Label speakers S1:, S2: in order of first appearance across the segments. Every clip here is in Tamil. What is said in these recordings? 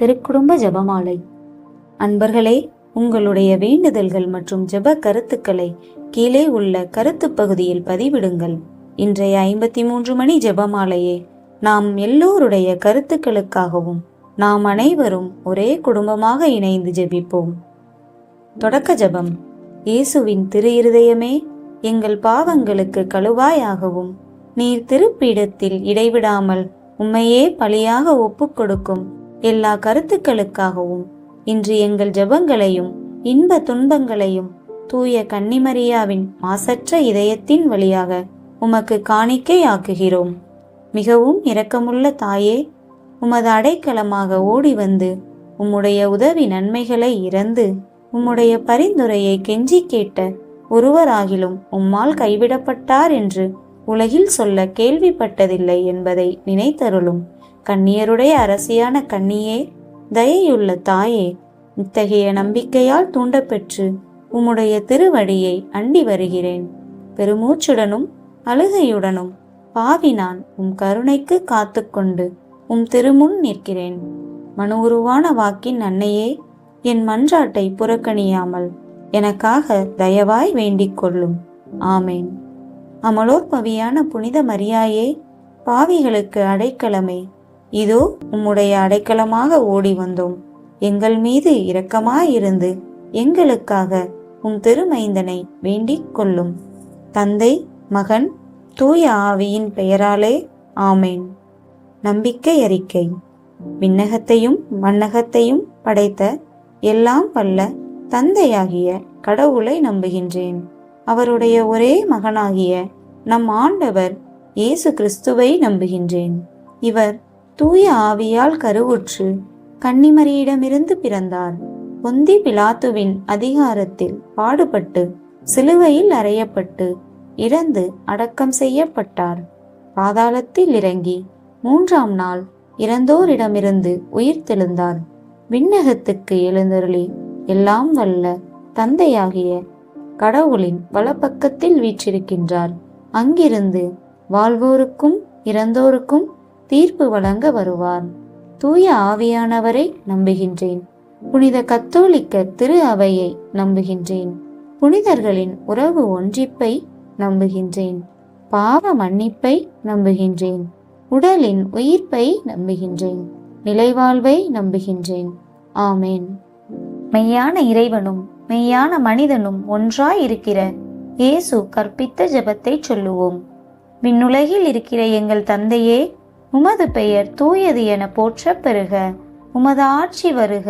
S1: திருக்குடும்ப ஜெபமாலை. அன்பர்களே, உங்களுடைய வேண்டுதல்கள் மற்றும் ஜெப கருத்துக்களை கீழே உள்ள கருத்து பகுதியில் பதிவிடுங்கள். இன்றைய 53 மணி ஜெபமாலையே நாம் எல்லோருடைய கருத்துக்களுக்காகவும் நாம் அனைவரும் ஒரே குடும்பமாக இணைந்து ஜெபிப்போம். தொடக்க ஜெபம். இயேசுவின் திரு இருதயமே, எங்கள் பாவங்களுக்கு கழுவாயாகவும் நீர் திருப்பீடத்தில் இடைவிடாமல் உம்மையே பலியாக ஒப்புக் கொடுக்கும் எல்லா கருத்துக்களுக்காகவும் இன்று எங்கள் ஜெபங்களையும் இன்ப துன்பங்களையும் தூய கன்னிமரியாவின் மாசற்ற இதயத்தின் வழியாக உமக்கு காணிக்கை ஆக்குகிறோம். மிகவும் இரக்கமுள்ள தாயே, உமது அடைக்கலமாக ஓடி வந்து உம்முடைய உதவி நன்மைகளை இறந்து உம்முடைய பரிந்துரையை கெஞ்சி கேட்ட ஒருவராகிலும் உம்மால் கைவிடப்பட்டார் என்று உலகில் சொல்ல கேள்விப்பட்டதில்லை என்பதை நினைத்தருளும். கன்னியருடைய அரசியான கன்னியே, தயையுள்ள தாயே, இத்தகைய நம்பிக்கையால் தூண்டப்பெற்று உம்முடைய திருவடியை அண்டி வருகிறேன். பெருமூச்சுடனும் அழுகையுடனும் பாவி நான் உம் கருணைக்கு காத்து கொண்டு உம் திருமுன் நிற்கிறேன். மனு உருவான வாக்கின் அன்னையே, என் மன்றாட்டை புறக்கணியாமல் எனக்காக தயவாய் வேண்டிக் கொள்ளும். ஆமேன். அமலோற்பவியான புனித மரியாயே, பாவிகளுக்கு அடைக்கலமே, இதோ உம்முடைய அடைக்கலமாக ஓடி வந்தோம். எங்கள் மீது இரக்கமாயிருந்து எங்களுக்காக உம் திருமைந்தனை வேண்டிக் கொள்ளும். தந்தை, மகன், தூய ஆவியின் பெயராலே ஆமேன். நம்பிக்கை அறிக்கை. விண்ணகத்தையும் மண்ணகத்தையும் படைத்த எல்லாம் வல்ல தந்தையாகிய கடவுளை நம்புகின்றேன். அவருடைய ஒரே மகனாகிய நம் ஆண்டவர் இயேசு கிறிஸ்துவை நம்புகின்றேன். இவர் தூய ஆவியால் கருவுற்று கன்னிமரியிடமிருந்து பிறந்தார். பொந்தி பிலாத்துவின் அதிகாரத்தில் பாடுபட்டு சிலுவையில் அறையப்பட்டு இறந்து அடக்கம் செய்யப்பட்டார். பாதாளத்தில் இறங்கி 3ஆம் நாள் இறந்தோரிடமிருந்து உயிர் தெழுந்தார். விண்ணகத்துக்கு எழுந்தருளி எல்லாம் வல்ல தந்தையாகிய கடவுளின் வலப்பக்கத்தில் வீற்றிருக்கின்றார். அங்கிருந்து வாழ்வோருக்கும் இறந்தோருக்கும் தீர்ப்பு வழங்க வருவார். தூய ஆவியானவரை நம்புகின்றேன். புனித கத்தோலிக்க திரு அவையை நம்புகின்றேன். புனிதர்களின் உறவு ஒன்றிப்பை நம்புகின்றேன். பாவ மன்னிப்பை நம்புகின்றேன். உடலின் உயிர்ப்பை நம்புகின்றேன். நிலைவாழ்வை நம்புகின்றேன். ஆமேன். மெய்யான இறைவனும் மெய்யான மனிதனும் ஒன்றாய் இருக்கிற இயேசு கற்பித்த ஜெபத்தை சொல்லுவோம். விண்ணுலகில் இருக்கிற எங்கள் தந்தையே, உமது பெயர் தூயது என போற்ற பெறுக. உமது ஆட்சி வருக.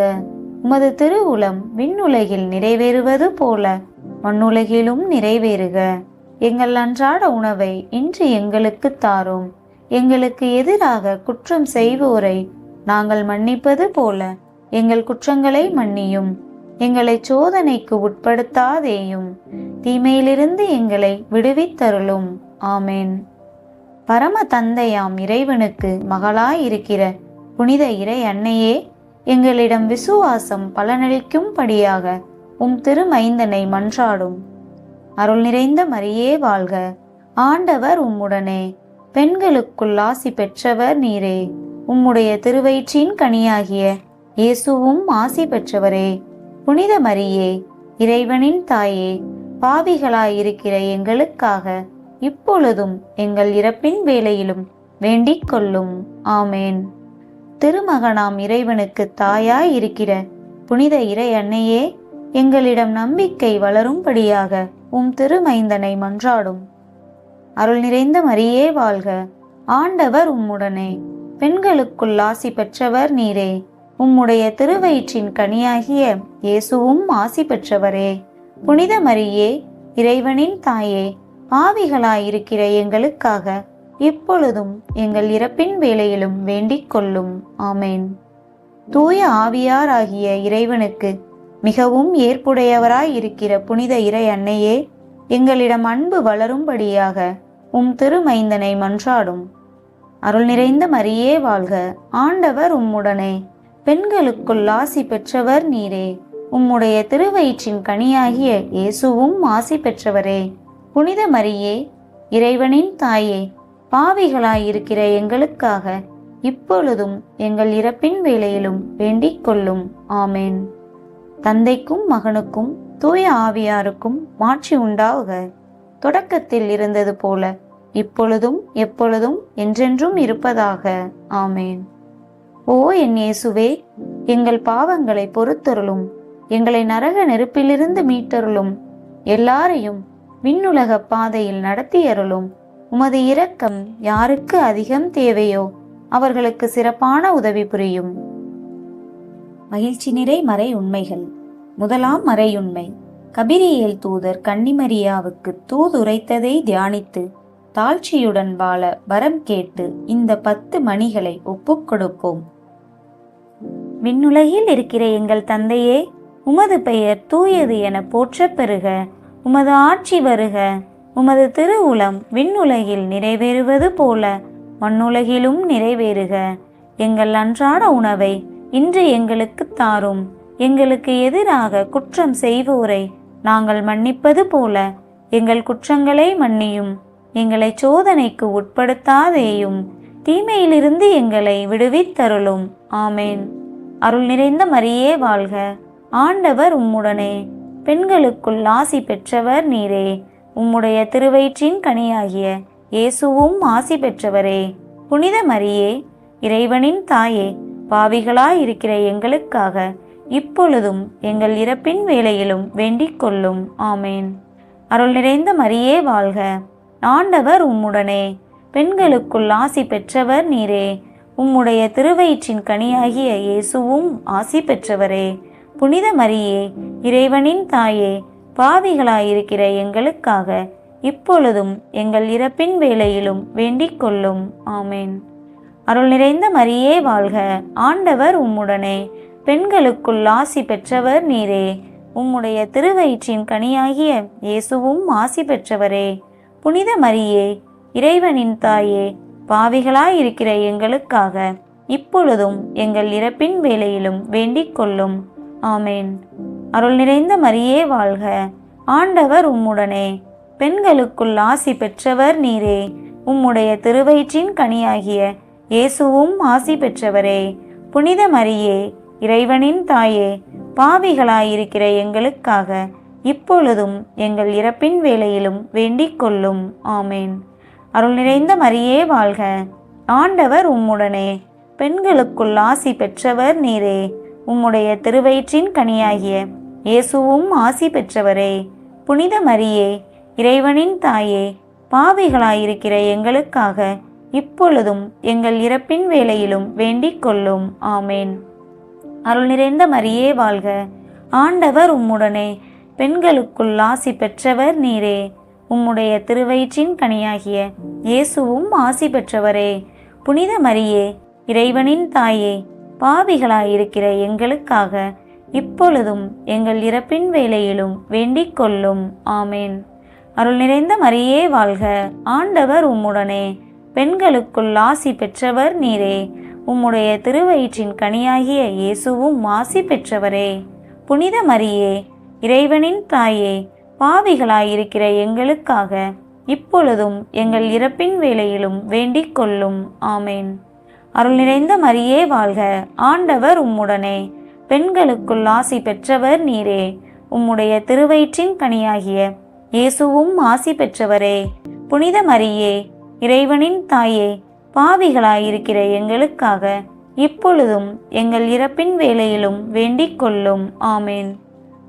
S1: உமது திருவுளம் விண்ணுலகில் நிறைவேறுவது போல மண்ணுலகிலும் நிறைவேறுக. எங்கள் அன்றாட உணவை இன்று எங்களுக்கு தாரும். எங்களுக்கு எதிராக குற்றம் செய்வோரை நாங்கள் மன்னிப்பது போல எங்கள் குற்றங்களை மன்னியும். எங்களை சோதனைக்கு உட்படுத்தாதேயும், தீமையிலிருந்து எங்களை விடுவித்தருளும். ஆமேன். பரம தந்தையாம் இறைவனுக்கு மகளாயிருக்கிற புனித இறை அன்னையே, எங்களிடம் விசுவாசம் பலனளிக்கும்படியாக உம் திருமைந்தனை மன்றாடும். அருள் நிறைந்த மரியே வாழ்க. ஆண்டவர் உம்முடனே. பெண்களுக்குள் ஆசி பெற்றவர் நீரே. உம்முடைய திருவயிற்றின் கனியாகிய இயேசுவும் ஆசி பெற்றவரே. புனித மரியே, இறைவனின் தாயே, பாவிகளாயிருக்கிற எங்களுக்காக இப்பொழுதும் எங்கள் இறப்பின் வேளையிலும் வேண்டிக் கொள்ளும். ஆமேன். திருமகனாம் இறைவனுக்கு தாயாய் இருக்கிற புனித இறை அன்னையே, எங்களிடம் நம்பிக்கை வளரும்படியாக உம் திருமைந்தனை மன்றாடும். அருள் நிறைந்த மரியே வாழ்க. ஆண்டவர் உம்முடனே. பெண்களுக்குள் ஆசி பெற்றவர் நீரே. உம்முடைய திருவயிற்றின் கனியாகிய இயேசுவும் ஆசி பெற்றவரே. புனித மரியே, இறைவனின் தாயே, பாவிகளாயிருக்கிற எங்களுக்காக இப்பொழுதும் எங்கள் இறப்பின் வேளையிலும் வேண்டிக் கொள்ளும். ஆமேன். தூய ஆவியாராகிய இறைவனுக்கு மிகவும் ஏற்புடையவராய் இருக்கிற புனித இறை அன்னையே, எங்களிடம் அன்பு வளரும்படியாக உம் திருமைந்தனை மன்றாடும். அருள் நிறைந்த மரியே வாழ்க. ஆண்டவர் உம்முடனே. பெண்களுக்குள் ஆசி பெற்றவர் நீரே. உம்முடைய திருவயிற்றின் கனியாகிய இயேசுவும் ஆசி பெற்றவரே. புனித மரியே, இறைவனின் தாயே, பாவிகளாயிருக்கிற எங்களுக்காக இப்பொழுதும் எங்கள் இறப்பின் வேளையிலும் வேண்டிக் கொள்ளும். ஆமேன். தந்தைக்கும் மகனுக்கும் தூய ஆவியாருக்கும் மாட்சி உண்டாவுக. தொடக்கத்தில் இருந்தது போல இப்பொழுதும் எப்பொழுதும் என்றென்றும் இருப்பதாக. ஆமேன். ஓ என் இயேசுவே, எங்கள் பாவங்களை பொறுத்தருளும். எங்களை நரக நெருப்பிலிருந்து மீட்டருளும். எல்லாரையும் விண்ணுலக பாதையில் நடத்தியருளும். உமது இரக்கம் யாருக்கு அதிகம் தேவையோ அவர்களுக்கு சிறப்பான உதவி புரியும். மகிழ்ச்சி நிறை மறை உண்மைகள். முதலாம் மறையுண்மை, கபிரியேல் தூதர் கன்னிமரியாவுக்கு தூதுரைத்ததை தியானித்து தாழ்ச்சியுடன் வாழ வரம் கேட்டு இந்த 10 மணிகளை ஒப்புக் கொடுப்போம். விண்ணுலகில் இருக்கிற எங்கள் தந்தையே, உமது பெயர் தூயது என போற்றப் பெறுக. உமது ஆட்சி வருக. உமது திருவுளம் விண்ணுலகில் நிறைவேறுவது போல மண்ணுலகிலும் நிறைவேறுக. எங்கள் அன்றாட உணவை இன்று எங்களுக்கு தாரும். எங்களுக்கு எதிராக குற்றம் செய்வோரை நாங்கள் மன்னிப்பது போல எங்கள் குற்றங்களை மன்னியும். எங்களை சோதனைக்கு உட்படுத்தாதேயும், தீமையிலிருந்து எங்களை விடுவித்தருளும். ஆமேன். அருள் நிறைந்த மரியே வாழ்க. ஆண்டவர் உம்முடனே. பெண்களுக்குள் ஆசி பெற்றவர் நீரே. உம்முடைய திருவயிற்றின் கனியாகிய இயேசுவும் ஆசி பெற்றவரே. புனித மரியே, இறைவனின் தாயே, பாவிகளாயிருக்கிற எங்களுக்காக இப்பொழுதும் எங்கள் இறப்பின் வேளையிலும் வேண்டிக் கொள்ளும். ஆமேன். அருள் நிறைந்த மரியே வாழ்க. ஆண்டவர் உம்முடனே. பெண்களுக்குள் ஆசி பெற்றவர் நீரே. உம்முடைய திருவயிற்றின் கனியாகிய இயேசுவும் ஆசி பெற்றவரே. புனித மரியே, இறைவனின் தாயே, பாவிகளாயிருக்கிற எங்களுக்காக இப்பொழுதும் எங்கள் இறப்பின் வேளையிலும் வேண்டிக் கொள்ளும். ஆமேன். அருள் நிறைந்த மரியே வாழ்க. ஆண்டவர் உம்முடனே. பெண்களுக்குள் ஆசி பெற்றவர் நீரே. உம்முடைய திருவயிற்றின் கனியாகிய இயேசுவும் ஆசி பெற்றவரே. புனித மரியே, இறைவனின் தாயே, பாவிகளாயிருக்கிற எங்களுக்காக இப்பொழுதும் எங்கள் இறப்பின் வேளையிலும் வேண்டிக் கொள்ளும். ஆமேன். அருள் நிறைந்த மரியே வாழ்க. ஆண்டவர் உம்முடனே. பெண்களுக்குள் ஆசி பெற்றவர் நீரே. உம்முடைய திருவயிற்றின் கனியாகிய இயேசுவும் ஆசி பெற்றவரே. புனித மரியே, இறைவனின் தாயே, பாவிகளாயிருக்கிற எங்களுக்காக இப்பொழுதும் எங்கள் இறப்பின் வேளையிலும் வேண்டிக் கொள்ளும். ஆமேன். அருள் நிறைந்த மரியே வாழ்க. ஆண்டவர் உம்முடனே. பெண்களுக்குள் ஆசி பெற்றவர் நீரே. உம்முடைய திருவயிற்றின் கனியாகிய இயேசுவும் ஆசி பெற்றவரே. புனித மரியே, இறைவனின் தாயே, பாவிகளாயிருக்கிற எங்களுக்காக இப்பொழுதும் எங்கள் இறப்பின் வேளையிலும் வேண்டிக் கொள்ளும். ஆமேன். அருள் நிறைந்த மரியே வாழ்க. ஆண்டவர் உம்முடனே. பெண்களுக்குள் ஆசி பெற்றவர் நீரே. உம்முடைய திருவயிற்றின் கனியாகிய இயேசுவும் ஆசி பெற்றவரே. புனித மரியே, இறைவனின் தாயே, பாவிகளாயிருக்கிற எங்களுக்காக இப்பொழுதும் எங்கள் இறப்பின் வேளையிலும் வேண்டிக் கொள்ளும். ஆமேன். அருள் நிறைந்த மரியே வாழ்க. ஆண்டவர் உம்முடனே. பெண்களுக்குள் ஆசி பெற்றவர் நீரே. உம்முடைய திருவயிற்றின் கனியாகிய இயேசுவும் ஆசி பெற்றவரே. புனித மரியே, இறைவனின் தாயே, பாவிகளாயிருக்கிற எங்களுக்காக இப்பொழுதும் எங்கள் இறப்பின் வேளையிலும் வேண்டிக் கொள்ளும். ஆமேன். அருள் நிறைந்த மரியே வாழ்க. ஆண்டவர் உம்முடனே. பெண்களுக்குள் ஆசி பெற்றவர் நீரே. உம்முடைய திருவயிற்றின் கனியாகிய இயேசுவும் ஆசி பெற்றவரே. புனித மரியே, இறைவனின் தாயே, பாவிகளாயிருக்கிற எங்களுக்காக இப்பொழுதும் எங்கள் இறப்பின் வேளையிலும் வேண்டிக் கொள்ளும். ஆமேன்.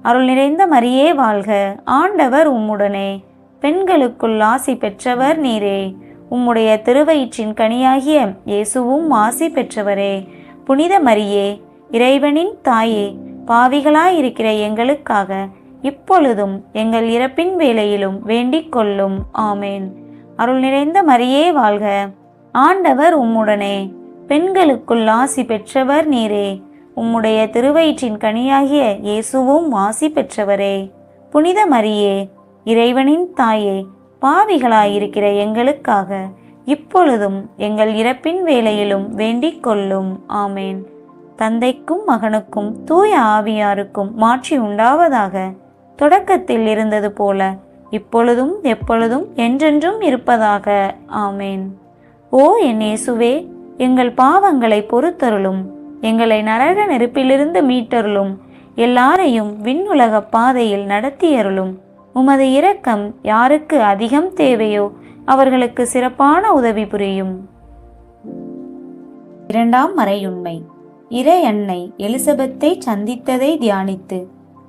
S1: அருள் நிறைந்த மரியே வாழ்க. ஆண்டவர் உம்முடனே. பெண்களுக்குள் ஆசி பெற்றவர் நீரே. உம்முடைய திருவயிற்றின் கனியாகிய இயேசுவும் ஆசி பெற்றவரே. புனித மரியே, இறைவனின் தாயே, பாவிகளாயிருக்கிற எங்களுக்காக இப்பொழுதும் எங்கள் இறப்பின் வேளையிலும் வேண்டிக் கொள்ளும். ஆமேன். அருள் நிறைந்த மரியே வாழ்க. ஆண்டவர் உம்முடனே. பெண்களுக்குள் ஆசி பெற்றவர் நீரே. உம்முடைய திருவயிற்றின் கனியாகிய இயேசுவும் ஆசி பெற்றவரே. புனித மரியே, இறைவனின் தாயே, பாவிகளாயிருக்கிற எங்களுக்காக இப்பொழுதும் எங்கள் இறப்பின் வேளையிலும் வேண்டிக் கொள்ளும். ஆமேன். தந்தைக்கும் மகனுக்கும் தூய ஆவியாருக்கும் மாட்சி உண்டாவதாக. தொடக்கத்தில் இருந்தது போல இப்பொழுதும் எப்பொழுதும் என்றென்றும் இருப்பதாக. ஆமேன். ஓ என் இயேசுவே, எங்கள் பாவங்களை பொறுத்தருளும். எங்களை நரக நெருப்பிலிருந்து மீட்டருளும். எல்லாரையும் விண்ணுலக பாதையில் நடத்தியருளும். உமது இரக்கம் யாருக்கு அதிகம் தேவையோ அவர்களுக்கு சிறப்பான உதவி புரியும். இரண்டாம் மறையுண்மை. இறை அன்னை எலிசபெத்தை சந்தித்ததை தியானித்து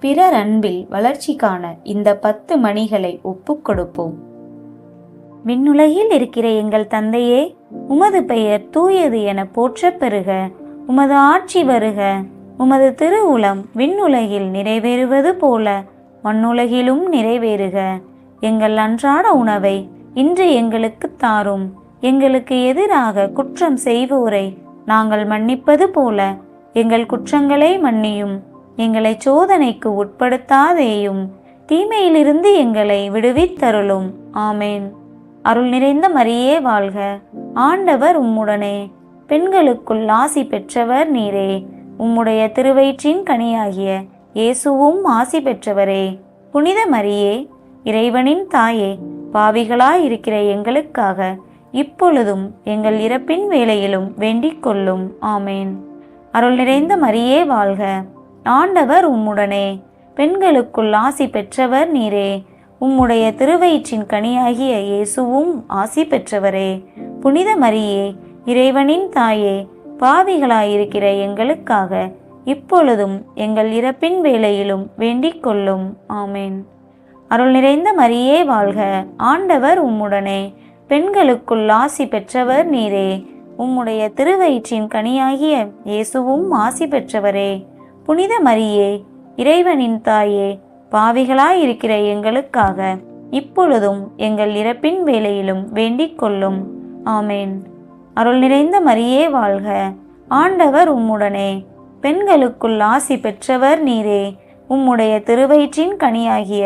S1: பிறர் அன்பில் வளர்ச்சி காண இந்த 10 மணிகளை ஒப்புக் கொடுப்போம். விண்ணுலகில் இருக்கிற எங்கள் தந்தையே, உமது பெயர் தூயது என போற்றப் பெறுக. உமது ஆட்சி வருக. உமது திருவுளம் விண்ணுலகில் நிறைவேறுவது போல மண்ணுலகிலும் நிறைவேறுக. எங்கள் அன்றாட உணவை இன்று எங்களுக்கு தாரும். எங்களுக்கு எதிராக குற்றம் செய்வோரை நாங்கள் மன்னிப்பது போல எங்கள் குற்றங்களை மன்னியும். எங்களை சோதனைக்கு உட்படுத்தாதேயும், தீமையிலிருந்து எங்களை விடுவித்தருளும். ஆமேன். அருள் நிறைந்த மரியே வாழ்க. ஆண்டவர் உம்முடனே. பெண்களுக்குள் ஆசி பெற்றவர் நீரே. உம்முடைய திருவயிற்றின் கனியாகிய இயேசுவும் ஆசி பெற்றவரே. புனித மரியே, இறைவனின் தாயே, பாவிகளாயிருக்கிற எங்களுக்காக இப்பொழுதும் எங்கள் இறப்பின் வேளையிலும் வேண்டிக் கொள்ளும். ஆமேன். அருள் நிறைந்த மரியே வாழ்க. ஆண்டவர் உம்முடனே. பெண்களுக்குள் ஆசி பெற்றவர் நீரே. உம்முடைய திருவயிற்றின் கனியாகிய இயேசுவும் ஆசி பெற்றவரே. புனித மரியே, இறைவனின் தாயே, பாவிகளாயிருக்கிற எங்களுக்காக இப்பொழுதும் எங்கள் இறப்பின் வேளையிலும் வேண்டிக் கொள்ளும். ஆமேன். அருள் நிறைந்த மரியே வாழ்க. ஆண்டவர் உம்முடனே. பெண்களுக்குள் ஆசி பெற்றவர் நீரே. உம்முடைய திருவயிற்றின் கனியாகிய இயேசுவும் ஆசி பெற்றவரே. புனித மரியே, இறைவனின் தாயே, பாவிகளாயிருக்கிற எங்களுக்காக இப்பொழுதும் எங்கள் இறப்பின் வேளையிலும் வேண்டிக் கொள்ளும். ஆமேன். அருள் நிறைந்த மரியே வாழ்க. ஆண்டவர் உம்முடனே. பெண்களுக்குள் ஆசி பெற்றவர் நீரே. உம்முடைய திருவயிற்றின் கனியாகிய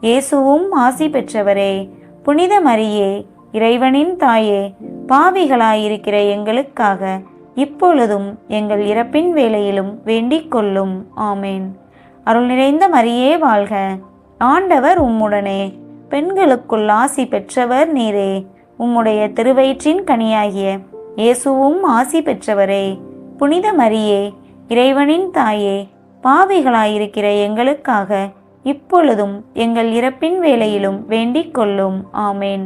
S1: இயேசுவும் ஆசி பெற்றவரே. புனித மரியே, இறைவனின் தாயே, பாவிகளாயிருக்கிற எங்களுக்காக இப்பொழுதும் எங்கள் இறப்பின் வேளையிலும் வேண்டிக் கொள்ளும். ஆமேன். அருள் நிறைந்த மரியே வாழ்க. ஆண்டவர் உம்முடனே. பெண்களுக்குள் ஆசி பெற்றவர் நீரே. உம்முடைய திருவயிற்றின் கனியாகிய இயேசுவும் ஆசி பெற்றவரே. புனித மரியே, இறைவனின் தாயே, பாவிகளாயிருக்கிற எங்களுக்காக இப்பொழுதும் எங்கள் இறப்பின் வேளையிலும் வேண்டிக் கொள்ளும். ஆமேன்.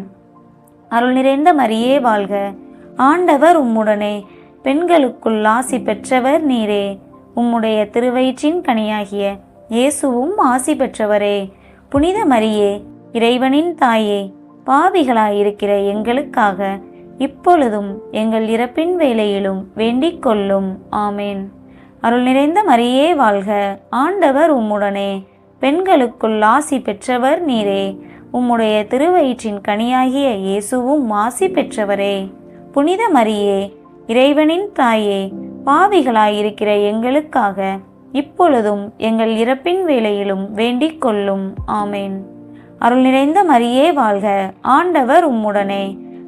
S1: அருள் நிறைந்த மரியே வாழ்க. ஆண்டவர் உம்முடனே. பெண்களுக்குள் ஆசி பெற்றவர் நீரே. உம்முடைய திருவயிற்றின் கனியாகிய இயேசுவும் ஆசி பெற்றவரே. புனித மரியே, இறைவனின் தாயே, பாவிகளாயிருக்கிற எங்களுக்காக இப்பொழுதும் எங்கள் இறப்பின் வேளையிலும் வேண்டிக் கொள்ளும். ஆமேன். அருள் நிறைந்த மரியே வாழ்க. ஆண்டவர் உம்முடனே. பெண்களுக்குள் ஆசி பெற்றவர் நீரே. உம்முடைய திருவயிற்றின் கனியாகிய இயேசுவும் ஆசி பெற்றவரே. புனித மரியே, இறைவனின் தாயே, பாவிகளாயிருக்கிற எங்களுக்காக இப்பொழுதும் எங்கள் இறப்பின் வேளையிலும் வேண்டிக் கொள்ளும். ஆமேன். அருள் நிறைந்த மரியே வாழ்க. ஆண்டவர் உம்முடனே.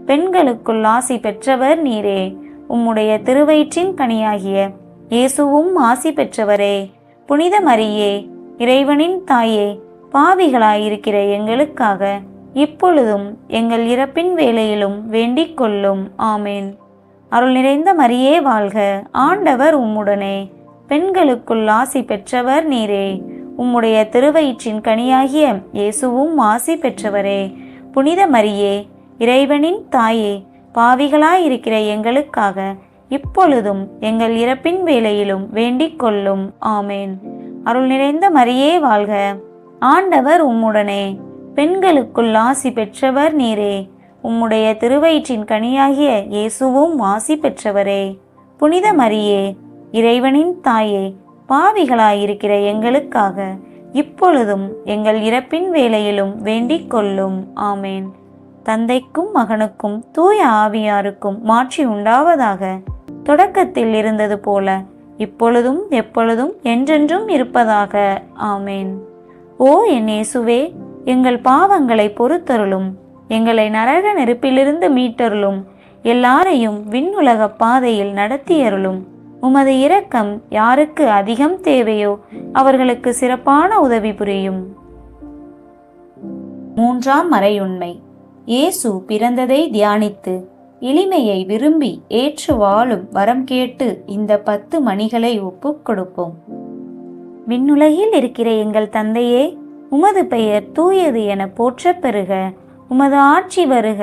S1: பெண்களுக்குள் ஆசி பெற்றவர் நீரே. உம்முடைய திருவயிற்றின் கனியாகிய இயேசுவும் ஆசி பெற்றவரே. புனித மரியே, இறைவனின் தாயே, பாவிகளாயிருக்கிற எங்களுக்காக இப்பொழுதும் எங்கள் இறப்பின் வேளையிலும் வேண்டிக் கொள்ளும். ஆமேன். அருள் நிறைந்த மரியே வாழ்க. ஆண்டவர் உம்முடனே. பெண்களுக்குள் ஆசி பெற்றவர் நீரே. உம்முடைய திருவயிற்றின் கனியாகிய இயேசுவும் ஆசி பெற்றவரே. புனித மரியே, இறைவனின் தாயே, பாவிகளாயிருக்கிற எங்களுக்காக இப்பொழுதும் எங்கள் இறப்பின் வேளையிலும் வேண்டிக் கொள்ளும். ஆமேன். அருள் நிறைந்த மரியே வாழ்க. ஆண்டவர் உம்முடனே. பெண்களுக்குள் ஆசி பெற்றவர் நீரே. உம்முடைய திருவயிற்றின் கனியாகிய இயேசுவும் ஆசி பெற்றவரே. புனித மரியே, இறைவனின் தாயே, பாவிகளாயிருக்கிற எங்களுக்காக இப்பொழுதும் எங்கள் இறப்பின் வேளையிலும் வேண்டிக் கொள்ளும். ஆமேன். தந்தைக்கும் மகனுக்கும் தூய ஆவியாருக்கும் மாட்சி உண்டாவதாக. தொடக்கத்தில் இருந்தது போல இப்பொழுதும் எப்பொழுதும் என்றென்றும் இருப்பதாக. ஆமேன். ஓ என் இயேசுவே, எங்கள் பாவங்களை பொறுத்தருளும். எங்களை நரக நெருப்பிலிருந்து மீட்டருளும். எல்லாரையும் விண்ணுலக பாதையில் நடத்தியருளும். உமது இரக்கம் யாருக்கு அதிகம் தேவையோ அவர்களுக்கு சிறப்பான உதவி புரியும். மூன்றாம் மறையுண்மை. இயேசு பிறந்ததை தியானித்து எளிமையை விரும்பி ஏற்று வாழும் வரம் கேட்டு இந்த 10 மணிகளை ஒப்புக் கொடுப்போம். விண்ணுலகில் இருக்கிற எங்கள் தந்தையே, உமது பெயர் தூயது என போற்றப் பெறுக. உமது ஆட்சி வருக.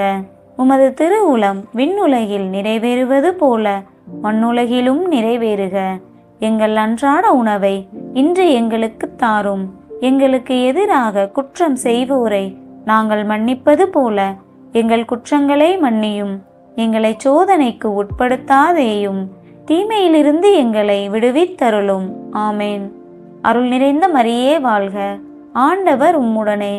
S1: உமது திருவுளம் விண்ணுலகில் நிறைவேறுவது போல மண்ணுலகிலும் நிறைவேறுக. எங்கள் அன்றாட உணவை இன்று எங்களுக்கு தாரும். எங்களுக்கு எதிராக குற்றம் செய்வோரை நாங்கள் மன்னிப்பது போல எங்கள் குற்றங்களை மன்னியும். எங்களை சோதனைக்கு உட்படுத்தாதேயும், தீமையிலிருந்து எங்களை விடுவித்தருளும். ஆமேன். அருள் நிறைந்த மரியே வாழ்க. ஆண்டவர் உம்முடனே.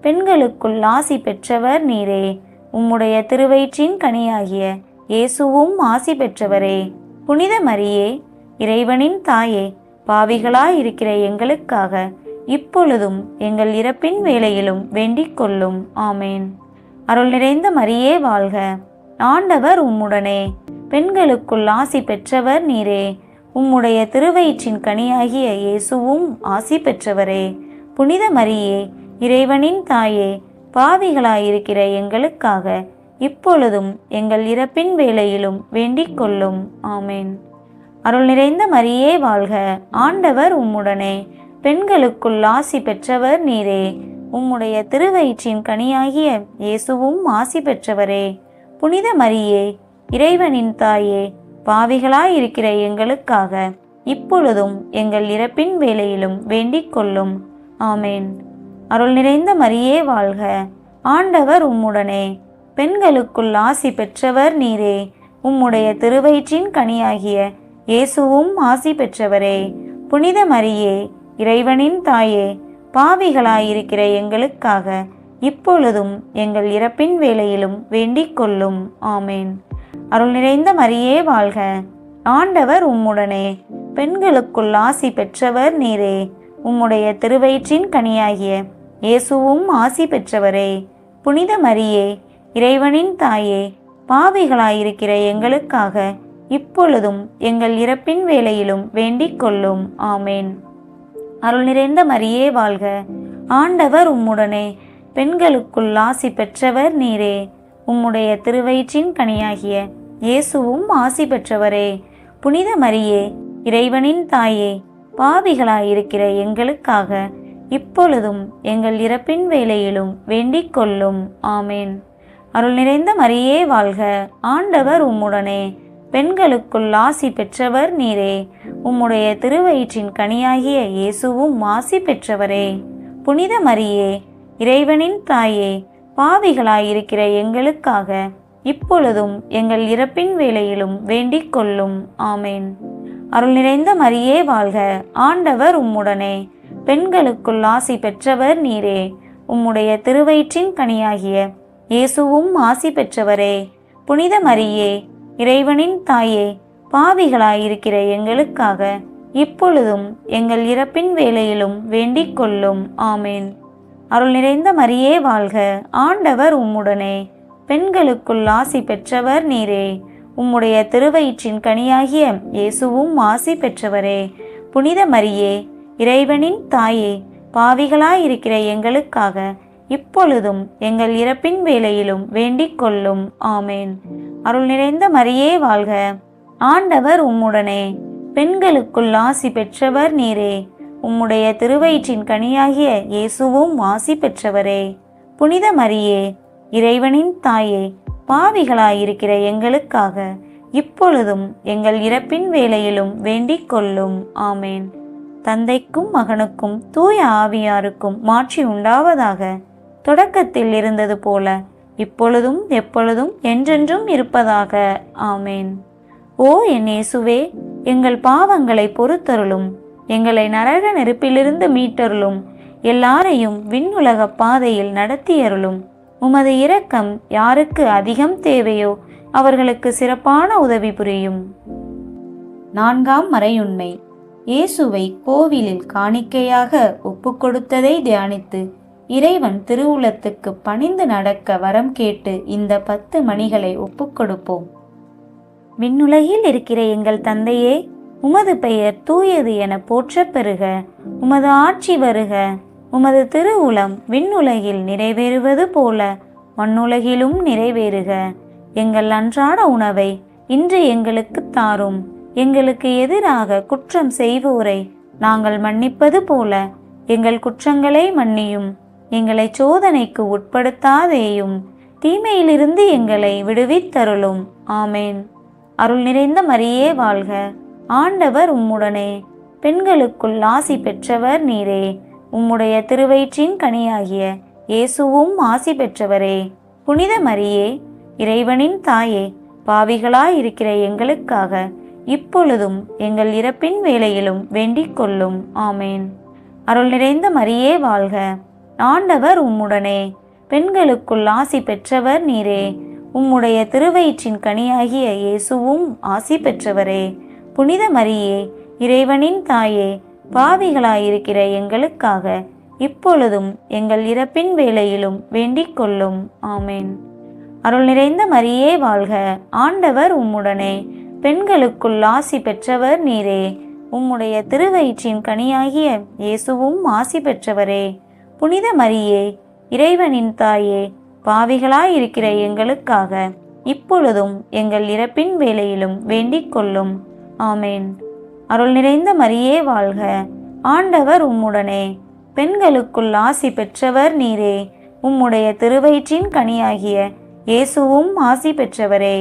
S1: பெண்களுக்குள் ஆசி பெற்றவர் நீரே. உம்முடைய திருவயிற்றின் கனியாகிய இயேசுவும் ஆசி பெற்றவரே. புனித மரியே, இறைவனின் தாயே, பாவிகளாயிருக்கிற எங்களுக்காக இப்பொழுதும் எங்கள் இறப்பின் வேளையிலும் வேண்டிக் கொள்ளும். ஆமேன். அருள் நிறைந்த மரியே வாழ்க. ஆண்டவர் உம்முடனே. பெண்களுக்குள் ஆசி பெற்றவர் நீரே. உம்முடைய திருவயிற்றின் கனியாகிய இயேசுவும் ஆசி பெற்றவரே. புனித மரியே, இறைவனின் தாயே, பாவிகளாயிருக்கிற எங்களுக்காக இப்பொழுதும் எங்கள் இறப்பின் வேளையிலும் வேண்டிக் கொள்ளும். ஆமேன். அருள் நிறைந்த மரியே வாழ்க. ஆண்டவர் உம்முடனே. பெண்களுக்குள் ஆசி பெற்றவர் நீரே. உம்முடைய திருவயிற்றின் கனியாகிய இயேசுவும் ஆசி பெற்றவரே. புனித மரியே, இறைவனின் தாயே, பாவிகளாயிருக்கிற எங்களுக்காக இப்பொழுதும் எங்கள் இறப்பின் வேளையிலும் வேண்டிக் கொள்ளும். ஆமேன். அருள் நிறைந்த மரியே வாழ்க. ஆண்டவர் உம்முடனே. பெண்களுக்குள் ஆசி பெற்றவர் நீரே. உம்முடைய திருவயிற்றின் கனியாகிய இயேசுவும் ஆசி பெற்றவரே. புனித மரியே, இறைவனின் தாயே, பாவிகளாயிருக்கிற எங்களுக்காக இப்பொழுதும் எங்கள் இறப்பின் வேளையிலும் வேண்டிக் கொள்ளும். ஆமேன். அருள் நிறைந்த மரியே வாழ்க. ஆண்டவர் உம்முடனே. பெண்களுக்குள் ஆசி பெற்றவர் நீரே. உம்முடைய திருவயிற்றின் கனியாகிய இயேசுவும் ஆசி பெற்றவரே. புனித மரியே, இறைவனின் தாயே, பாவிகளாயிருக்கிற எங்களுக்காக இப்பொழுதும் எங்கள் இறப்பின் வேளையிலும் வேண்டிக் கொள்ளும். ஆமேன். அருள் நிறைந்த மரியே வாழ்க. ஆண்டவர் உம்முடனே. பெண்களுக்குள் ஆசி பெற்றவர் நீரே. உம்முடைய திருவயிற்றின் கனியாகிய இயேசுவும் ஆசி பெற்றவரே. புனித மரியே, இறைவனின் தாயே, பாவிகளாயிருக்கிற எங்களுக்காக இப்பொழுதும் எங்கள் இறப்பின் வேளையிலும் வேண்டிக் கொள்ளும். ஆமேன். அருள் நிறைந்த மரியே வாழ்க. ஆண்டவர் உம்முடனே. பெண்களுக்குள் ஆசி பெற்றவர் நீரே. உம்முடைய திருவயிற்றின் கனியாகிய இயேசுவும் ஆசி பெற்றவரே. புனித மரியே, இறைவனின் தாயே, பாவிகளாயிருக்கிற எங்களுக்காக இப்பொழுதும் எங்கள் இறப்பின் வேளையிலும் வேண்டிக் கொள்ளும். ஆமேன். அருள் நிறைந்த மரியே வாழ்க. ஆண்டவர் உம்முடனே. பெண்களுக்குள் ஆசி பெற்றவர் நீரே. உம்முடைய திருவயிற்றின் கனியாகிய இயேசுவும் ஆசி பெற்றவரே. புனித மரியே, இறைவனின் தாயே, பாவிகளாயிருக்கிற எங்களுக்காக இப்பொழுதும் எங்கள் இறப்பின் வேளையிலும் வேண்டிக் கொள்ளும். ஆமேன். அருள் நிறைந்த மரியே வாழ்க. ஆண்டவர் உம்முடனே. பெண்களுக்குள் ஆசி பெற்றவர் நீரே. உம்முடைய திருவயிற்றின் கனியாகிய இயேசுவும் ஆசி பெற்றவரே. புனித மரியே, இறைவனின் தாயே, பாவிகளாயிருக்கிற எங்களுக்காக இப்பொழுதும் எங்கள் இறப்பின் வேளையிலும் வேண்டிக் கொள்ளும். ஆமேன். அருள் நிறைந்த மரியே வாழ்க. ஆண்டவர் உம்முடனே. பெண்களுக்குள் ஆசி பெற்றவர் நீரே. உம்முடைய திருவயிற்றின் கனியாகிய இயேசுவும் ஆசி பெற்றவரே. புனித மரியே, இறைவனின் தாயே, பாவிகளாயிருக்கிற எங்களுக்காக இப்பொழுதும் எங்கள் இறப்பின் வேளையிலும் வேண்டிக் கொள்ளும். ஆமேன். தந்தைக்கும் மகனுக்கும் தூய ஆவியாருக்கும் மாட்சி உண்டாவதாக. தொடக்கத்தில் இருந்தது போல இப்பொழுதும் எப்பொழுதும் என்றென்றும் இருப்பதாக. ஆமேன். ஓ என் இயேசுவே, எங்கள் பாவங்களை பொறுத்தருளும். எங்களை நரக நெருப்பிலிருந்து மீட்டருளும். எல்லாரையும் விண்ணுலக பாதையில் நடத்தியருளும். உமது இரக்கம் யாருக்கு அதிகம் தேவையோ அவர்களுக்கு சிறப்பான உதவி புரியும். 4ஆம் மறையுண்மை. இயேசுவை கோவிலில் காணிக்கையாக ஒப்புக்கொடுத்ததை தியானித்து இறைவன் திருவுளத்துக்கு பணிந்து நடக்க வரம் கேட்டு இந்த 10 மணிகளை ஒப்புக்கொடுப்போம். விண்ணுலகில் இருக்கிற எங்கள் தந்தையே, உமது பெயர் தூயது என போற்றப் பெறுக. உமது ஆட்சி வருக. உமது திருவுளம் விண்ணுலகில் நிறைவேறுவது போல மண்ணுலகிலும் நிறைவேறுக. எங்கள் அன்றாட உணவை இன்று எங்களுக்கு தாரும். எங்களுக்கு எதிராக குற்றம் செய்வோரை நாங்கள் மன்னிப்பது போல எங்கள் குற்றங்களை மன்னியும். எங்களை சோதனைக்கு உட்படுத்தாதேயும், தீமையிலிருந்து எங்களை விடுவித்தருளும். ஆமேன். அருள் நிறைந்த மரியே வாழ்க, ஆண்டவர் உம்முடனே. பெண்களுக்குள் ஆசி பெற்றவர் நீரே. உம்முடைய திருவயிற்றின் கனியாகிய இயேசுவும் ஆசி பெற்றவரே. புனித மரியே, இறைவனின் தாயே, பாவிகளாயிருக்கிற எங்களுக்காக இப்பொழுதும் எங்கள் இறப்பின் வேளையிலும் வேண்டிக் கொள்ளும். ஆமேன். அருள் நிறைந்த மரியே வாழ்க, ஆண்டவர் உம்முடனே. பெண்களுக்குள் ஆசி பெற்றவர் நீரே. உம்முடைய திருவயிற்றின் கனியாகிய இயேசுவும் ஆசி பெற்றவரே. புனித மரியே, இறைவனின் தாயே, பாவிகளாயிருக்கிற எங்களுக்காக இப்பொழுதும் எங்கள் இறப்பின் வேளையிலும் வேண்டிக் கொள்ளும். ஆமேன். அருள் நிறைந்த மரியே வாழ்க, ஆண்டவர் உம்முடனே. பெண்களுக்குள் ஆசி பெற்றவர் நீரே. உம்முடைய திருவயிற்றின் கனியாகிய இயேசுவும் ஆசி பெற்றவரே. புனித மரியே, இறைவனின் தாயே, பாவிகளாயிருக்கிற எங்களுக்காக இப்பொழுதும் எங்கள் இறப்பின் வேளையிலும் வேண்டிக் கொள்ளும். ஆமேன். அருள் நிறைந்த மரியே வாழ்க, ஆண்டவர் உம்முடனே. பெண்களுக்குள் ஆசி பெற்றவர் நீரே. உம்முடைய திருவயிற்றின் கனியாகிய இயேசுவும் ஆசி பெற்றவரே.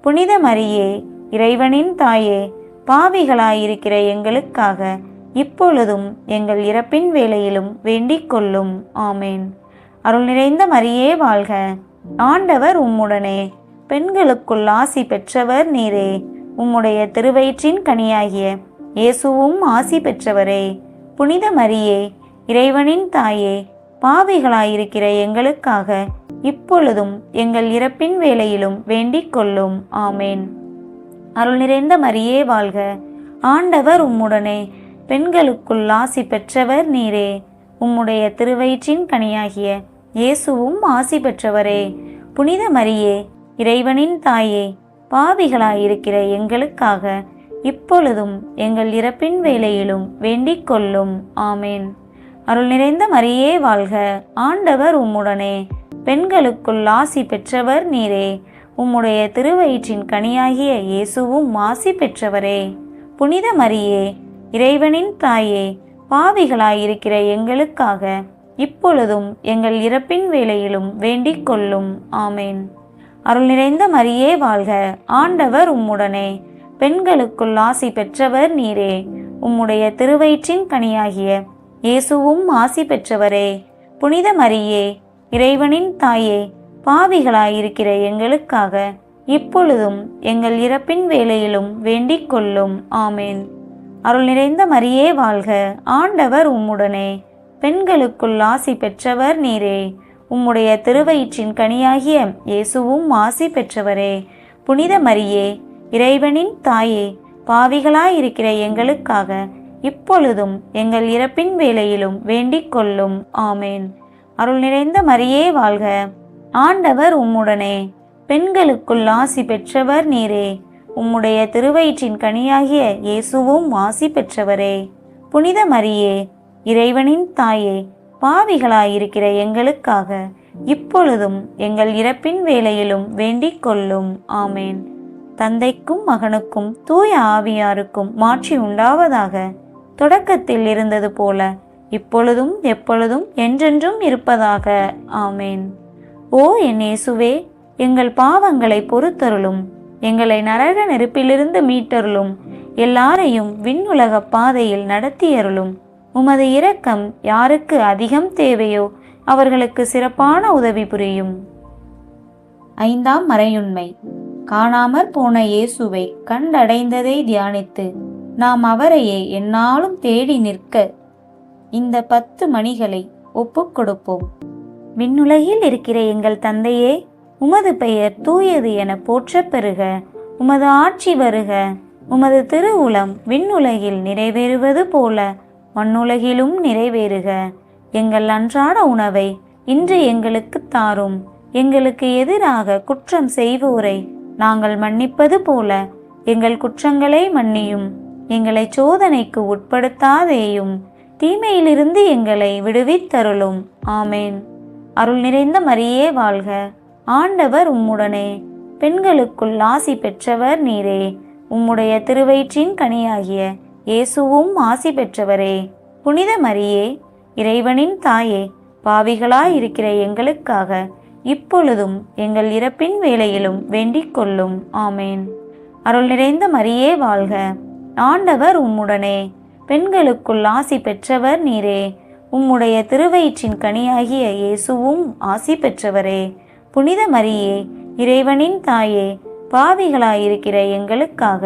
S1: புனித மரியே, இறைவனின் தாயே, பாவிகளாயிருக்கிற எங்களுக்காக இப்பொழுதும் எங்கள் இறப்பின் வேளையிலும் வேண்டிக் கொள்ளும். ஆமேன். அருள் நிறைந்த மரியே வாழ்க, ஆண்டவர் உம்முடனே. பெண்களுக்குள் ஆசி பெற்றவர் நீரே. உம்முடைய திருவயிற்றின் கனியாகிய இயேசுவும் ஆசி பெற்றவரே. புனித மரியே, இறைவனின் தாயே, பாவிகளாயிருக்கிற எங்களுக்காக இப்பொழுதும் எங்கள் இறப்பின் வேளையிலும் வேண்டிக் கொள்ளும். ஆமேன். அருள் நிறைந்த மரியே வாழ்க, ஆண்டவர் உம்முடனே. பெண்களுக்குள் ஆசி பெற்றவர் நீரே. உம்முடைய திருவயிற்றின் கனியாகிய இயேசுவும் ஆசி பெற்றவரே. புனித மரியே, இறைவனின் தாயே, பாவிகளாயிருக்கிற எங்களுக்காக இப்பொழுதும் எங்கள் இறப்பின் வேளையிலும் வேண்டிக் கொள்ளும். ஆமேன். அருள் நிறைந்த மரியே வாழ்க, ஆண்டவர் உம்முடனே. பெண்களுக்குள் ஆசி பெற்றவர் நீரே. உம்முடைய திருவயிற்றின் கனியாகிய இயேசுவும் ஆசி பெற்றவரே. புனித மரியே, இறைவனின் தாயே, பாவிகளாயிருக்கிற எங்களுக்காக இப்பொழுதும் எங்கள் இறப்பின் வேளையிலும் வேண்டிக் கொள்ளும். ஆமேன். அருள் நிறைந்த மரியே வாழ்க, ஆண்டவர் உம்முடனே. பெண்களுக்குள் ஆசி பெற்றவர் நீரே. உம்முடைய திருவயிற்றின் கனியாகிய இயேசுவும் ஆசி பெற்றவரே. புனித மரியே, இறைவனின் தாயே, பாவிகளாயிருக்கிற எங்களுக்காக இப்பொழுதும் எங்கள் இறப்பின் வேளையிலும் வேண்டிக் கொள்ளும். ஆமேன். அருள் நிறைந்த மரியே வாழ்க, ஆண்டவர் உம்முடனே. பெண்களுக்குள் ஆசி பெற்றவர் நீரே. உம்முடைய திருவயிற்றின் கனியாகிய இயேசுவும் ஆசி பெற்றவரே. புனித மரியே, இறைவனின் தாயே, பாவிகளாயிருக்கிற எங்களுக்காக இப்பொழுதும் எங்கள் இறப்பின் வேளையிலும் வேண்டிக் கொள்ளும். ஆமேன். அருள் நிறைந்த மரியே வாழ்க, ஆண்டவர் உம்முடனே. பெண்களுக்குள் ஆசி பெற்றவர் நீரே. உம்முடைய திருவயிற்றின் கனியாகிய இயேசுவும் ஆசி பெற்றவரே. புனித மரியே, இறைவனின் தாயே, பாவிகளாயிருக்கிற எங்களுக்காக இப்பொழுதும் எங்கள் இறப்பின் வேளையிலும் வேண்டிக் கொள்ளும். ஆமேன். தந்தைக்கும் மகனுக்கும் தூய ஆவியாருக்கும் மாட்சி உண்டாவதாக. தொடக்கத்தில் இருந்தது போல இப்பொழுதும் எப்பொழுதும் என்றென்றும் இருப்பதாக. ஆமேன். ஓ என் இயேசுவே, எங்கள் பாவங்களை பொறுத்தருளும். எங்களை நரக நெருப்பிலிருந்து மீட்டருளும். எல்லாரையும் விண்ணுலக பாதையில் நடத்தியருளும். உமது இரக்கம் யாருக்கு அதிகம் தேவையோ அவர்களுக்கு சிறப்பான உதவி புரியும். 5ஆம் மறையுண்மை. காணாமற் போன இயேசுவை கண்டடைந்ததை தியானித்து நாம் அவரையே எந்நாளும் தேடி நிற்க இந்த 10 மணிகளை ஒப்புக் கொடுப்போம். விண்ணுலகில் இருக்கிற எங்கள் தந்தையே, உமது பெயர் தூயது என போற்றப் பெறுக. உமது ஆட்சி வருக. உமது திருவுளம் விண்ணுலகில் நிறைவேறுவது போல மண்ணுலகிலும் நிறைவேறுக. எங்கள் அன்றாட உணவை இன்று எங்களுக்கு தாரும். எங்களுக்கு எதிராக குற்றம் செய்வோரை நாங்கள் மன்னிப்பது போல எங்கள் குற்றங்களை மன்னியும். எங்களை சோதனைக்கு உட்படுத்தாதேயும், தீமையிலிருந்து எங்களை விடுவித்தருளும். ஆமேன். அருள் நிறைந்த மரியே வாழ்க, ஆண்டவர் உம்முடனே. பெண்களுக்குள் ஆசி பெற்றவர் நீரே. உம்முடைய திருவயிற்றின் கனியாகிய இயேசுவும் ஆசி பெற்றவரே. புனித மரியே, இறைவனின் தாயே, பாவிகளாயிருக்கிற எங்களுக்காக இப்பொழுதும் எங்கள் இறப்பின் வேளையிலும் வேண்டிக் கொள்ளும். ஆமேன். அருள் நிறைந்த மரியே வாழ்க. ஆண்டவர் உம்முடனே. பெண்களுக்குள் ஆசி பெற்றவர் நீரே. உம்முடைய திருவயிற்றின் கனியாகிய இயேசுவும் ஆசி பெற்றவரே. புனித மரியே, இறைவனின் தாயே, பாவிகளாயிருக்கிற எங்களுக்காக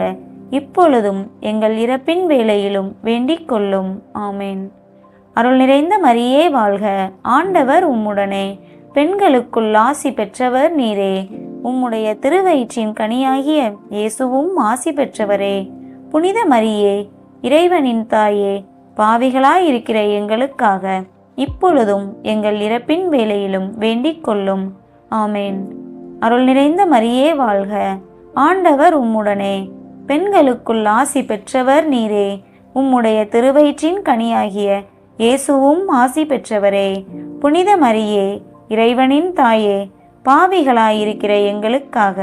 S1: இப்பொழுதும் எங்கள் இறப்பின் வேளையிலும் வேண்டிக் கொள்ளும். ஆமேன். அருள் நிறைந்த மரியே வாழ்க. ஆண்டவர் உம்முடனே. பெண்களுக்குள் ஆசி பெற்றவர் நீரே. உம்முடைய திருவயிற்றின் கனியாகிய இயேசுவும் ஆசி பெற்றவரே. புனித மரியே, இறைவனின் தாயே, பாவிகளாயிருக்கிற எங்களுக்காக இப்பொழுதும் எங்கள் இறப்பின் வேளையிலும் வேண்டிக் கொள்ளும். ஆமேன். அருள் நிறைந்த மரியே வாழ்க. ஆண்டவர் உம்முடனே. பெண்களுக்குள் ஆசி பெற்றவர் நீரே. உம்முடைய திருவயிற்றின் கனியாகிய இயேசுவும் ஆசி பெற்றவரே. புனித மரியே, இறைவனின் தாயே, பாவிகளாயிருக்கிற எங்களுக்காக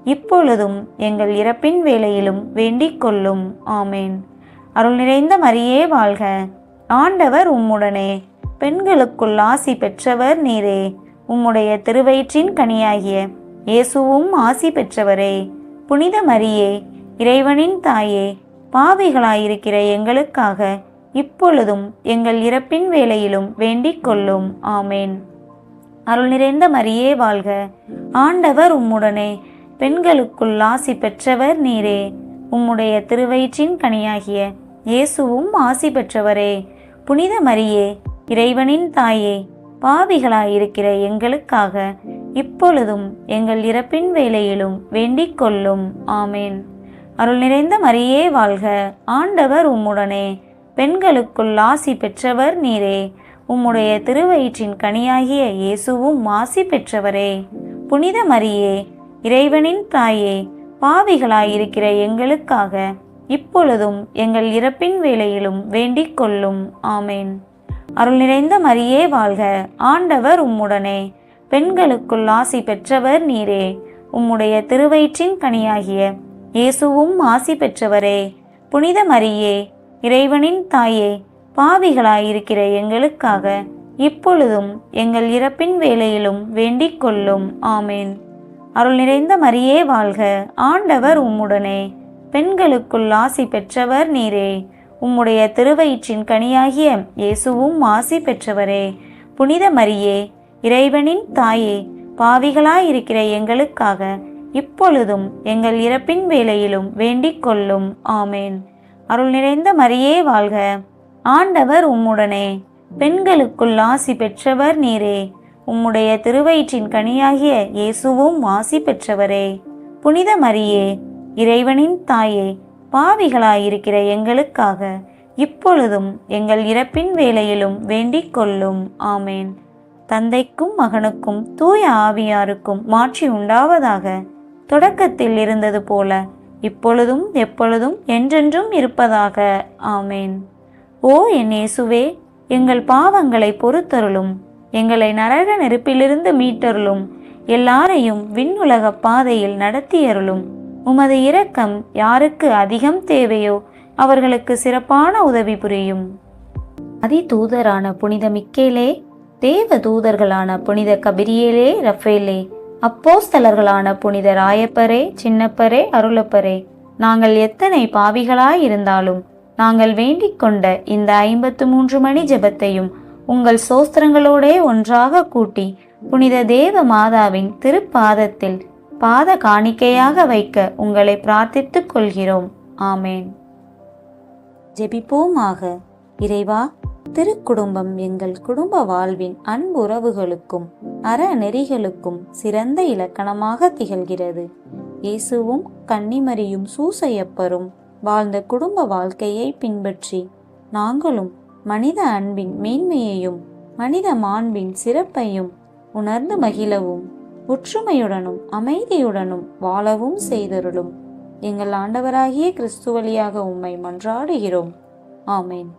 S1: இப்பொழுதும் எங்கள் இறப்பின் வேளையிலும் வேண்டிக் கொள்ளும். ஆமேன். அருள் நிறைந்த மரியே வாழ்க. ஆண்டவர் உம்முடனே. பெண்களுக்குள் ஆசி பெற்றவர் நீரே. உம்முடைய திருவயிற்றின் கனியாகிய இயேசுவும் ஆசி பெற்றவரே. புனித மரியே, இறைவனின் தாயே, பாவிகளாயிருக்கிற எங்களுக்காக இப்பொழுதும் எங்கள் இறப்பின் வேளையிலும் வேண்டிக் கொள்ளும். ஆமேன். அருள் நிறைந்த மரியே வாழ்க. ஆண்டவர் உம்முடனே. பெண்களுக்குள் ஆசி பெற்றவர் நீரே. உம்முடைய திருவயிற்றின் கனியாகிய இயேசுவும் ஆசி பெற்றவரே. புனித மரியே, இறைவனின் தாயே, பாவிகளாயிருக்கிற எங்களுக்காக இப்பொழுதும் எங்கள் இறப்பின் வேளையிலும் வேண்டிக் கொள்ளும். ஆமேன். அருள் நிறைந்த மரியே வாழ்க. ஆண்டவர் உம்முடனே. பெண்களுக்குள் ஆசி பெற்றவர் நீரே. உம்முடைய திருவயிற்றின் கனியாகிய இயேசுவும் ஆசி பெற்றவரே. புனித மரியே, இறைவனின் தாயே, பாவிகளாயிருக்கிற எங்களுக்காக இப்பொழுதும் எங்கள் இறப்பின் வேளையிலும் வேண்டிக் கொள்ளும். ஆமேன். அருள் நிறைந்த மரியே வாழ்க. ஆண்டவர் உம்முடனே. பெண்களுக்குள் ஆசி பெற்றவர் நீரே. உம்முடைய திருவயிற்றின் கனியாகிய இயேசுவும் ஆசி பெற்றவரே. புனித மரியே, இறைவனின் தாயே, பாவிகளாயிருக்கிற எங்களுக்காக இப்பொழுதும் எங்கள் இறப்பின் வேளையிலும் வேண்டிக் கொள்ளும். ஆமேன். அருள் நிறைந்த மரியே வாழ்க. ஆண்டவர் உம்முடனே. பெண்களுக்குள் ஆசி பெற்றவர் நீரே. உம்முடைய திருவயிற்றின் கனியாகிய இயேசுவும் ஆசி பெற்றவரே. புனித மரியே, இறைவனின் தாயே, பாவிகளாயிருக்கிற எங்களுக்காக இப்பொழுதும் எங்கள் இறப்பின் வேளையிலும் வேண்டிக் கொள்ளும். ஆமேன். அருள் நிறைந்த மரியே வாழ்க. ஆண்டவர் உம்முடனே. பெண்களுக்குள் ஆசி பெற்றவர் நீரே. உம்முடைய திருவயிற்றின் கனியாகிய இயேசுவும் ஆசி பெற்றவரே. புனித மரியே, இறைவனின் தாயே, பாவிகளாயிருக்கிற எங்களுக்காக இப்பொழுதும் எங்கள் இறப்பின் வேளையிலும் வேண்டிக் கொள்ளும். ஆமேன். தந்தைக்கும் மகனுக்கும் தூய ஆவியாருக்கும் மாட்சி உண்டாவதாக. தொடக்கத்தில் இருந்தது போல இப்பொழுதும் எப்பொழுதும் என்றென்றும் இருப்பதாக. ஆமேன். ஓ என் இயேசுவே, எங்கள் பாவங்களை பொறுத்தருளும். எங்களை நரக நெருப்பிலிருந்து மீட்டருளும். எல்லாரையும் விண்ணுலக பாதையில் நடத்தியருளும். உமது இரக்கம் யாருக்கு அதிகம் தேவையோ அவர்களுக்கு சிறப்பான உதவி புரியும். அதிதூதரான புனித மிக்கேலே, தேவ தூதர்களான புனித கபிரியேலே, ரஃபேலே, அப்போஸ்தலர்களான புனித ராயப்பரே, சின்னப்பரே, அருளப்பரே, நாங்கள் எத்தனை பாவிகளாயிருந்தாலும் நாங்கள் வேண்டிக் கொண்ட இந்த 53 மணி ஜெபத்தையும் உங்கள் சோஸ்திரங்களோடே ஒன்றாக கூட்டி புனித தேவ மாதாவின் திருப்பாதத்தில் பாத காணிக்கையாக வைக்க உங்களை பிரார்த்தித்துக் கொள்கிறோம். ஆமேன். ஜெபிப்போமாக. இறைவா, திருக்குடும்பம் எங்கள் குடும்ப வாழ்வின் அன்புறவுகளுக்கும் அறநெறிகளுக்கும் சிறந்த இலக்கணமாக திகழ்கிறது. இயேசுவும் கன்னிமரியும் சூசையப்பரும் வாழ்ந்த குடும்ப வாழ்க்கையை பின்பற்றி நாங்களும் மனித அன்பின் மேன்மையையும் மனித மாண்பின் சிறப்பையும் உணர்ந்து மகிழவும் ஒற்றுமையுடனும் அமைதியுடனும் வாழவும் செய்தருளும். எங்கள் ஆண்டவராகிய கிறிஸ்து வழியாக உம்மை மன்றாடுகிறோம். ஆமேன்.